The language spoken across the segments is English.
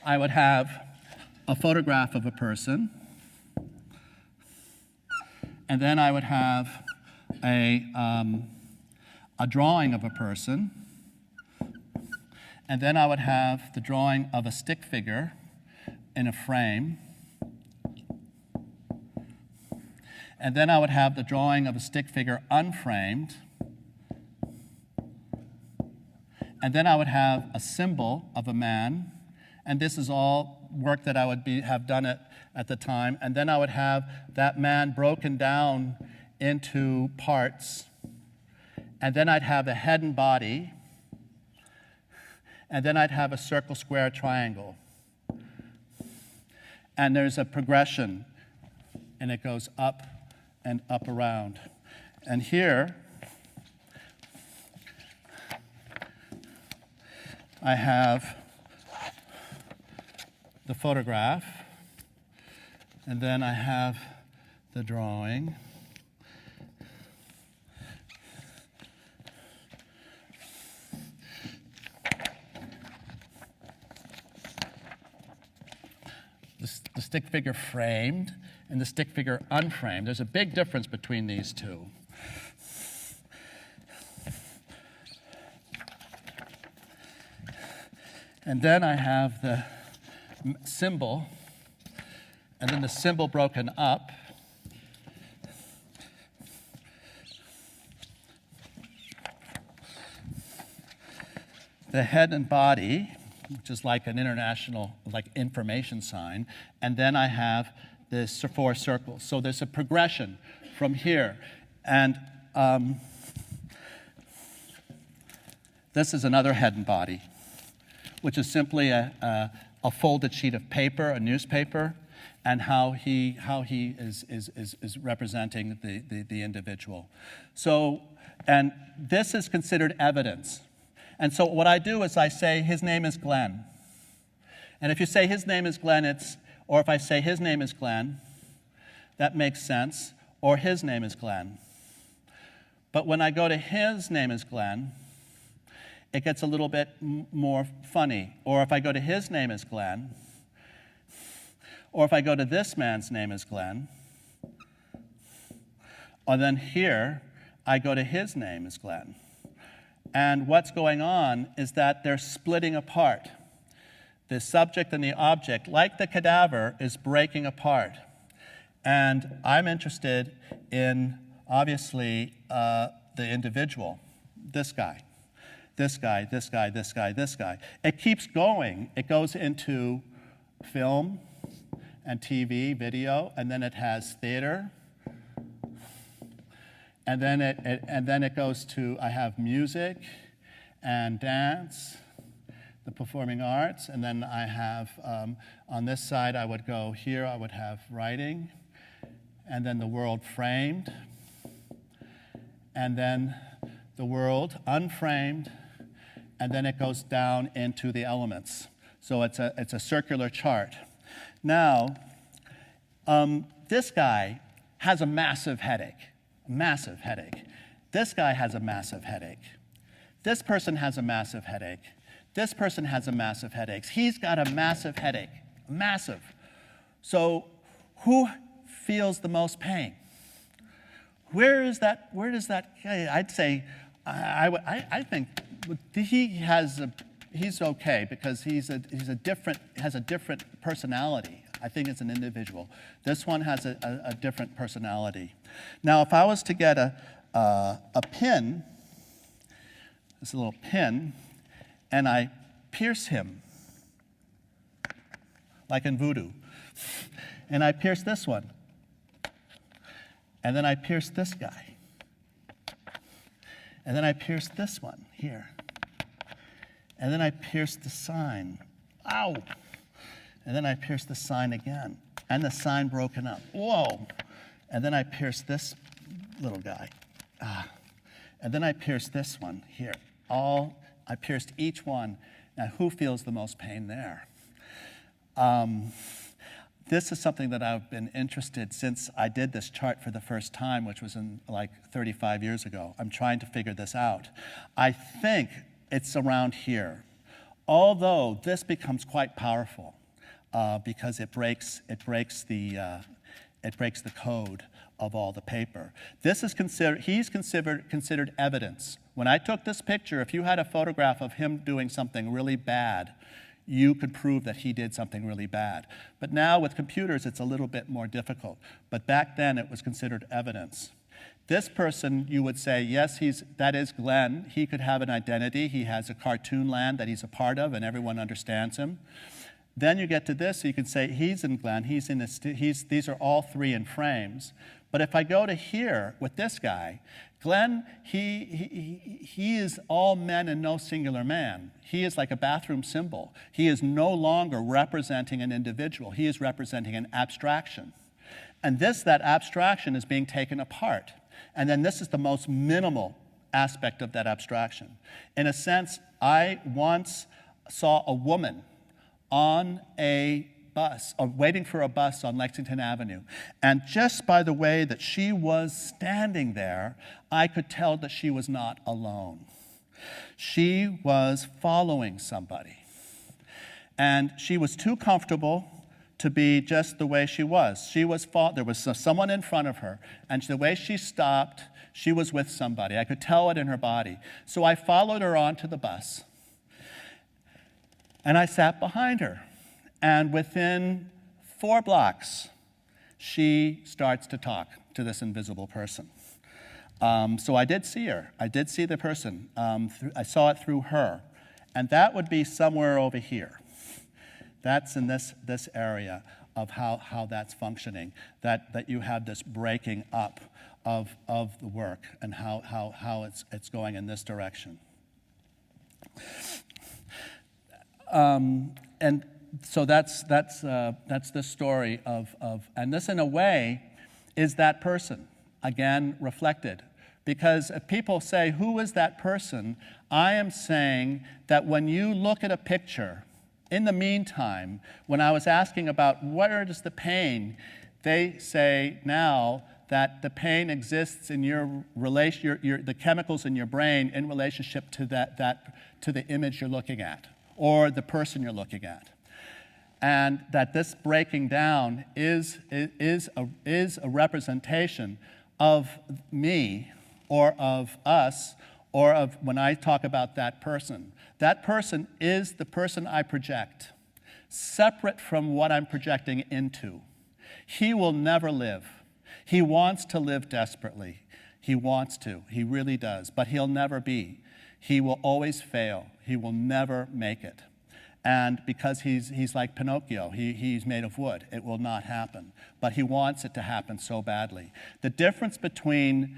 I would have a photograph of a person, and then I would have a drawing of a person, and then I would have the drawing of a stick figure in a frame, and then I would have the drawing of a stick figure unframed, and then I would have a symbol of a man, and this is all work that I would have done at the time, and then I would have that man broken down into parts, and then I'd have the head and body, and then I'd have a circle, square, triangle. And there's a progression, and it goes up and up around. And here, I have the photograph, and then I have the drawing. The stick figure framed and the stick figure unframed. There's a big difference between these two. And then I have the symbol, and then the symbol broken up. The head and body, which is like an international, like information sign, and then I have this 4 circles. So there's a progression from here. And this is another head and body, which is simply a folded sheet of paper, a newspaper, and how he is representing the individual. So, and this is considered evidence. And so what I do is I say, his name is Glenn. And if you say his name is Glenn, or if I say his name is Glenn, that makes sense, or his name is Glenn. But when I go to his name is Glenn, it gets a little bit more funny. Or if I go to his name is Glenn, or if I go to this man's name is Glenn, or then here, I go to his name is Glenn. And what's going on is that they're splitting apart. The subject and the object, like the cadaver, is breaking apart. And I'm interested in, obviously, the individual, this guy. This guy, this guy, this guy, this guy. It keeps going. It goes into film and TV, video, and then it has theater. And then it goes to, I have music and dance, the performing arts, and then I have, on this side I would go here, I would have writing, and then the world framed, and then the world unframed, and then it goes down into the elements. So it's a circular chart. Now, this guy has a massive headache. Massive headache. This guy has a massive headache. This person has a massive headache. This person has a massive headache. He's got a massive headache. Massive. So who feels the most pain? Where does that, I'd say, I think he's okay because has a different personality. I think it's an individual. This one has a different personality. Now, if I was to get a pin, this little pin, and I pierce him, like in voodoo, and I pierce this one, and then I pierce this guy, and then I pierce this one here, and then I pierce the sign. Ow! And then I pierce the sign again, and the sign broken up. Whoa! And then I pierce this little guy. And then I pierce this one here. I pierced each one. Now, who feels the most pain there? This is something that I've been interested since I did this chart for the first time, which was in like 35 years ago. I'm trying to figure this out. I think it's around here. although this becomes quite powerful because it breaks the code of all the paper. This is considered evidence. When I took this picture, if you had a photograph of him doing something really bad, you could prove that he did something really bad. But now with computers, it's a little bit more difficult. But back then, it was considered evidence. This person, you would say, yes, that is Glenn. He could have an identity. He has a cartoon land that he's a part of, and everyone understands him. Then you get to this, so you can say he's in Glenn. These are all three in frames. But if I go to here with this guy, Glenn, he is all men and no singular man. He is like a bathroom symbol. He is no longer representing an individual. He is representing an abstraction. And that abstraction is being taken apart. And then this is the most minimal aspect of that abstraction. In a sense, I once saw a woman on a bus, or waiting for a bus on Lexington Avenue. And just by the way that she was standing there, I could tell that she was not alone. She was following somebody. And she was too comfortable to be just the way she was. There was someone in front of her, and the way she stopped, she was with somebody. I could tell it in her body. So I followed her onto the bus, and I sat behind her. And within 4 blocks, she starts to talk to this invisible person. So I did see her. I did see the person. I saw it through her. And that would be somewhere over here. That's in this area of how that's functioning, that you have this breaking up of the work and how it's going in this direction. And so that's the story of, and this in a way is that person, again, reflected. Because if people say, who is that person? I am saying that when you look at a picture, in the meantime, when I was asking about where is the pain, they say now that the pain exists in the chemicals in your brain in relationship to to the image you're looking at or the person you're looking at. And that this breaking down is a representation of me or of us or of when I talk about that person. That person is the person I project, separate from what I'm projecting into. He will never live. He wants to live desperately. He wants to. He really does. But he'll never be. He will always fail. He will never make it. And because he's like Pinocchio, he's made of wood. It will not happen. But he wants it to happen so badly. The difference between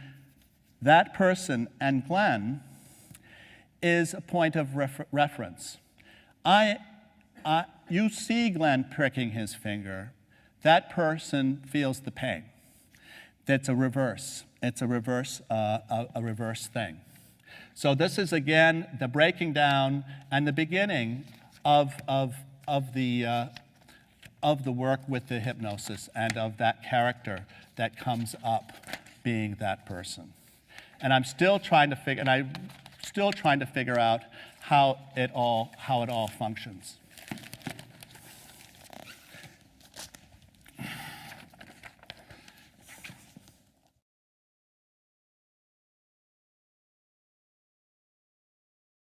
that person and Glenn is a point of reference. You see Glenn pricking his finger. That person feels the pain. That's a reverse. It's a reverse thing. So this is, again, the breaking down and the beginning of the work with the hypnosis and of that character that comes up being that person. And I'm still trying to figure out how it all functions.